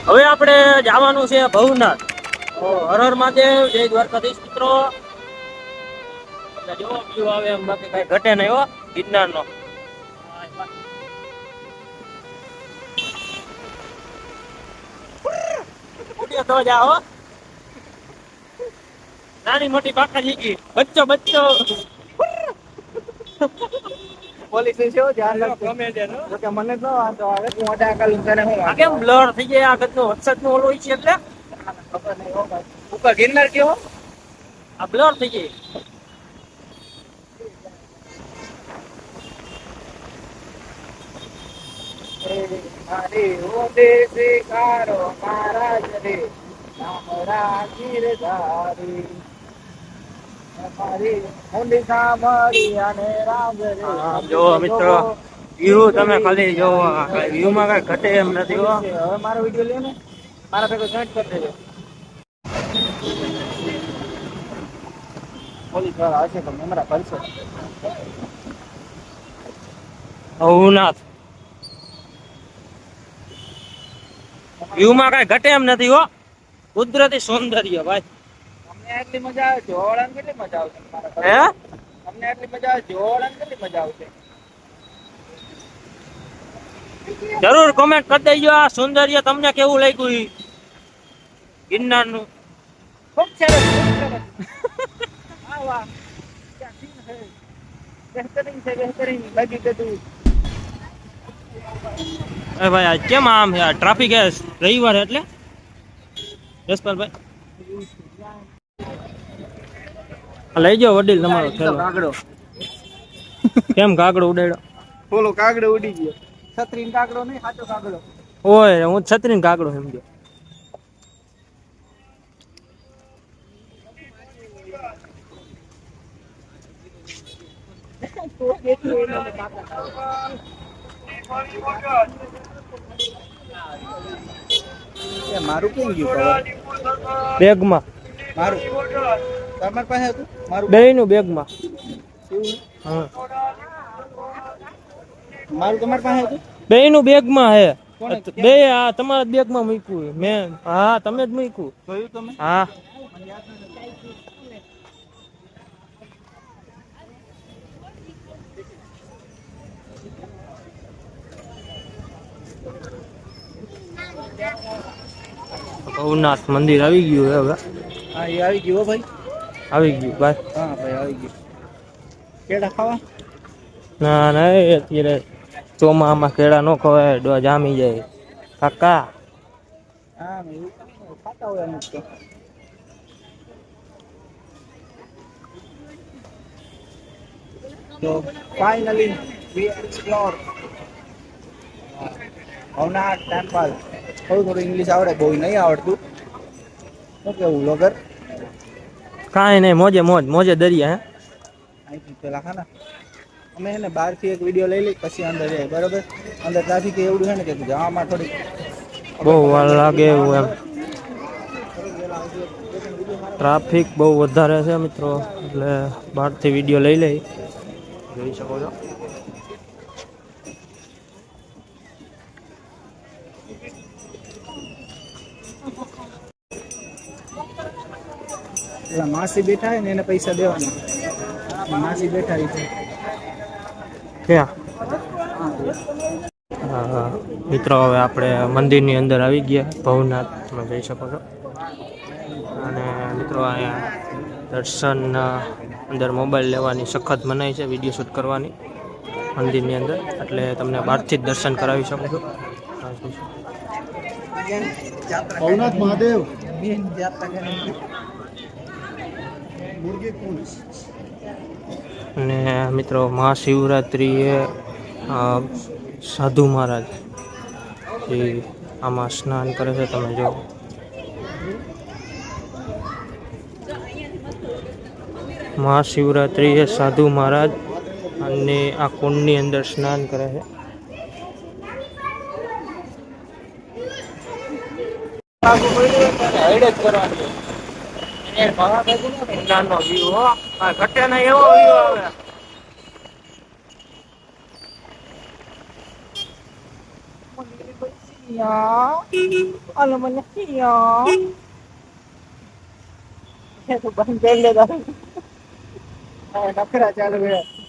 હવે આપણે જવાનું છે ભવનાથ. હર હર મહાદેવ, જય દ્વારકાધીશ મિત્રો. જો વ્યુ આવે એમ બાકી કઈ ઘટે નહીં હો ગિરનાર નો. તો જાઓ નાની મોટી બાકા જીકી બચ્ચો બચ્ચો. પોલીસ છે ધ્યાન રાખજો ગમે તેનો કે મને તો વાંધો આવે હું ઓડા કાલું તને હું આ કેમ બ્લર થઈ જાય આ ગતનો વરસાદ નો ઓલો છે એટલે ખબર નહીં હો ભાઈ ઉપર ગિરનાર કેવો આ બ્લર થઈ જાય. મારી ઓ દેશિકારો મહારાજ રે નામ રાખી રે ધારી મારી મુંડી સામરી અને રામ રે. જો મિત્રો વ્યૂ તમે ખાલી જો વ્યૂ માં કઈ ઘટે એમ નથી હો. હવે મારો વિડિયો લે ને મારા ભેગો જોઈન્ટ કરી દેજો. પોલીસ વાળા હશે તો મેમરા ભરશે. ભવનાથ વ્યૂ માં કઈ ઘટે એમ નથી હો. કુદરતી સૌંદર્ય ભાઈ. તમને એટલી મજા આવે જોવાળાને કેટલી મજા આવશે મારા હે તમને એટલી મજા આવે જોવાળાને કેટલી મજા આવશે. જરૂર કોમેન્ટ કરી દેજો આ સૌંદર્ય તમને કેવું લાગ્યું ગિરનાર નું. ખૂબ સરસ વાહ ક્યાં સીન હે બેહતરીન છે બેહતરીન બાકી બધું. અરે ભાઈ આજ કેમ આમ છે ટ્રાફિક હે રવિવાર એટલે જસપાલભાઈ લઈ જાઓ વડીલ તમારો થેલો. કાગડો કેમ કાગડો ઉડાડ્યો? બોલો કાગડો ઉડી ગયો. છત્રીન કાગડો નહીં સાચો કાગડો. ઓય હું છત્રીને કાગડો સમજો. મારું કેમ ગયું બેગમાં મારું તમારી પાસે હતું મારું બેયનું બેગમાં. હા મારું તમારી પાસે હતું બેયનું બેગમાં હે. બે આ તમારા બેગમાં મૂક્યું મેં. હા તમે જ મૂક્યું. જોયું તમે હા ભવનાથ મંદિર આવી ગયું હે હવે. હા એ આવી ગયો ભાઈ આવી ગયું ભાઈ. હા ભાઈ આવી ગયું. કેળા ખાવા ના ના એ અત્યારે ચોમામાં કેળા નો ખવાય ડો જામી જાય કાકા. હા એવું ખાતા હોય અમુક તો ફાઇનલી વી એક્સપ્લોર ભવનાથ ટેમ્પલ. થોડું ઇંગ્લિશ આવડે બહુ નહીં આવડતું. શું કેવું વગર કાંઈ નહીં મોજે મોજ મોજે દરિયા હે. અહીંથી પેલા ખાના અમે છે ને બહારથી એક વિડીયો લઈ લઈ પછી અંદર જાય બરોબર. અંદર ટ્રાફિક એવડું છે ને કે જવામાં થોડી બહુ વાર લાગે એવું એમ. ટ્રાફિક બહુ વધારે છે મિત્રો એટલે બહારથી વિડીયો લઈ લઈ જોઈ શકો છો. પેલા માસી બેઠા હોય ને એને પૈસા દેવાના. માસી બેઠા છે ક્યાં? હા મિત્રો હવે આપણે મંદિરની અંદર આવી ગયા ભવનાથ તમે જોઈ શકો છો. અને મિત્રો અહીંયા દર્શન અંદર મોબાઈલ લેવાની સખત મનાઈ છે વિડીયો શૂટ કરવાની મંદિરની અંદર એટલે તમને બહારથી જ દર્શન કરાવી શકો છો. ભવનાથ મહાદેવ મેન જાત્રા મુર્ગી કુંજ. અને મિત્રો મહાશિવરાત્રિએ સાધુ મહારાજ એ આમાં સ્નાન કરે છે તમે જો. મહાશિવરાત્રિએ સાધુ મહારાજ અને આ કુંડની અંદર સ્નાન કરે છે. નાનો વ્યૂ હો ઘટે ના એવો વ્યૂ આવે. અલો મને એ તો બંધ કરી લે નખરા ચાલુ છે